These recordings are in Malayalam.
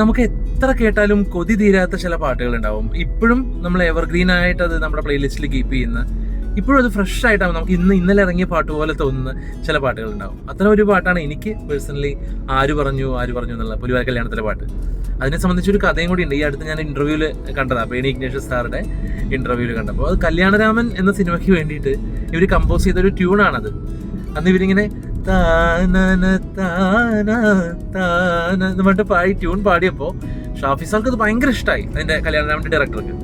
നമുക്ക് എത്ര കേട്ടാലും കൊതി തീരാത്ത ചില പാട്ടുകൾ ഉണ്ടാവും. ഇപ്പോഴും നമ്മൾ എവർഗ്രീൻ ആയിട്ട് അത് നമ്മുടെ പ്ലേലിസ്റ്റിൽ കീപ്പ് ചെയ്യുന്ന, ഇപ്പോഴും അത് ഫ്രഷ് ആയിട്ടാവും നമുക്ക് ഇന്നലെ ഇറങ്ങിയ പാട്ട് പോലെ തോന്നുന്ന ചില പാട്ടുകൾ ഉണ്ടാവും. അത്ര ഒരു പാട്ടാണ് എനിക്ക് പേഴ്സണലി ആര് പറഞ്ഞു എന്നുള്ള പുലിവാൽ കല്യാണത്തിലെ പാട്ട്. അതിനെ സംബന്ധിച്ചൊരു കഥയും കൂടി ഉണ്ട്. ഈ അടുത്ത് ഞാൻ ഇന്റർവ്യൂവിൽ കണ്ടതാണ്, പേണി ഇഗ്നേഷ്യസ് സാറുടെ ഇന്റർവ്യൂവിൽ കണ്ടപ്പോൾ. അത് കല്യാണരാമൻ എന്ന സിനിമയ്ക്ക് വേണ്ടിയിട്ട് ഇവർ കമ്പോസ് ചെയ്തൊരു ട്യൂണാണത്. അന്ന് ഇവരിങ്ങനെ താന താന താന എന്ന് പറഞ്ഞിട്ട് ട്യൂൺ പാടിയപ്പോൾ ഷാഫി സാർക്ക് അത് ഭയങ്കര ഇഷ്ടമായി, അതിന്റെ കല്യാണരാമന്റെ ഡയറക്ടർക്ക്.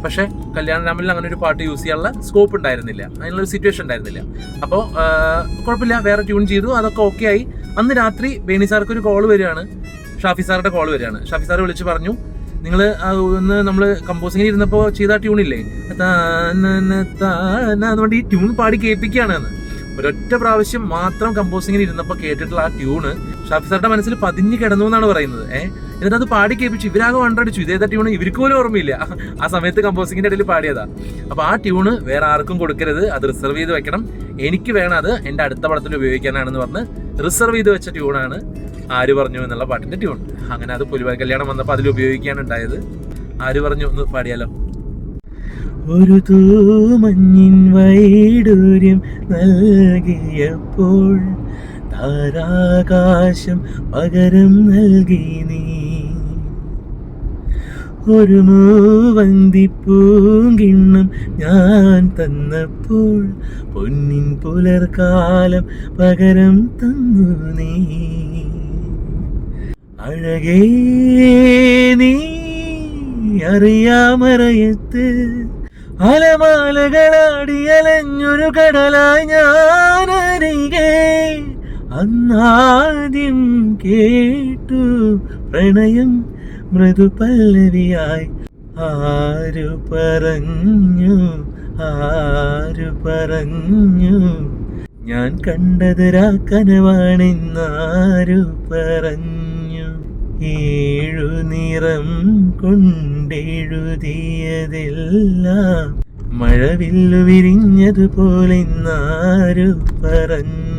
പക്ഷേ കല്യാണരാമനിൽ അങ്ങനെ ഒരു പാട്ട് യൂസ് ചെയ്യാനുള്ള സ്കോപ്പ് ഉണ്ടായിരുന്നില്ല, അതിനുള്ളൊരു സിറ്റുവേഷൻ ഉണ്ടായിരുന്നില്ല. അപ്പോൾ കുഴപ്പമില്ല, വേറെ ട്യൂൺ ചെയ്തു, അതൊക്കെ ഓക്കെ ആയി. അന്ന് രാത്രി ബേണി സാർക്ക് ഒരു കോൾ വരികയാണ്, ഷാഫി സാറുടെ കോൾ വരികയാണ്. ഷാഫി സാർ വിളിച്ച് പറഞ്ഞു, നിങ്ങൾ ഒന്ന് നമ്മൾ കമ്പോസിങ്ങിൽ ഇരുന്നപ്പോൾ ചെയ്ത ട്യൂണില്ലേ അതുകൊണ്ട് ഈ ട്യൂൺ പാടി കേൾപ്പിക്കുകയാണ് എന്ന്. ഒരൊറ്റ പ്രാവശ്യം മാത്രം കമ്പോസിങ്ങിൽ ഇരുന്നപ്പോൾ കേട്ടിട്ടുള്ള ആ ട്യൂണ് ഷാഫി സാറുടെ മനസ്സിൽ പതിഞ്ഞു കിടന്നു എന്നാണ് പറയുന്നത്. എന്നിട്ട് അത് പാടി കേൾപ്പിച്ചു. ഇവരാകെ വണ്ടടിച്ചു, ഇതേതാ ട്യൂണ് ഇവർക്ക് പോലും ഓർമ്മയില്ല, ആ സമയത്ത് കമ്പോസിങ്ങിന്റെ ഇടയിൽ പാടിയതാ. അപ്പൊ ആ ട്യൂണ് വേറെ ആർക്കും കൊടുക്കരുത്, അത് റിസർവ് ചെയ്ത് വെക്കണം, എനിക്ക് വേണം, അത് എന്റെ അടുത്ത പടത്തിൽ ഉപയോഗിക്കാനാണെന്ന് പറഞ്ഞ് റിസർവ് ചെയ്ത് വെച്ച ട്യൂണാണ് ആര് പറഞ്ഞു എന്നുള്ള പാട്ടിന്റെ ട്യൂൺ. അങ്ങനെ അത് പുലിവാൽ കല്യാണം വന്നപ്പോൾ അതിൽ ഉപയോഗിക്കുകയാണ് ഉണ്ടായത്. ആര് പറഞ്ഞു ഒന്ന് പാടിയാലോ? ഒരു തൂമഞ്ഞിൻ വൈഡൂര്യം നൽകിയപ്പോൾ താരാകാശം പകരം നൽകി നീ, ഒരു മൂവന്തിപ്പൂങ്കിണ്ണം ഞാൻ തന്നപ്പോൾ പൊന്നിൻ പുലർക്കാലം പകരം തന്നു നീ. അഴകേ നീ അറിയാമറയത്ത് അലമാലകളാടി അലഞ്ഞൊരു കടലായി ഞാനരികെ, അന്നാദ്യം കേട്ടു പ്രണയം മൃദുപല്ലവിയായി. ആരു പറഞ്ഞു ഞാൻ കണ്ടത് രാക്കനവാണെന്നാരു പറഞ്ഞു. 7 നിറം കൊണ്ടെഴുതിയതെല്ലാം മഴവില്ലു വിരിഞ്ഞതുപോലെ നാരു പറഞ്ഞു.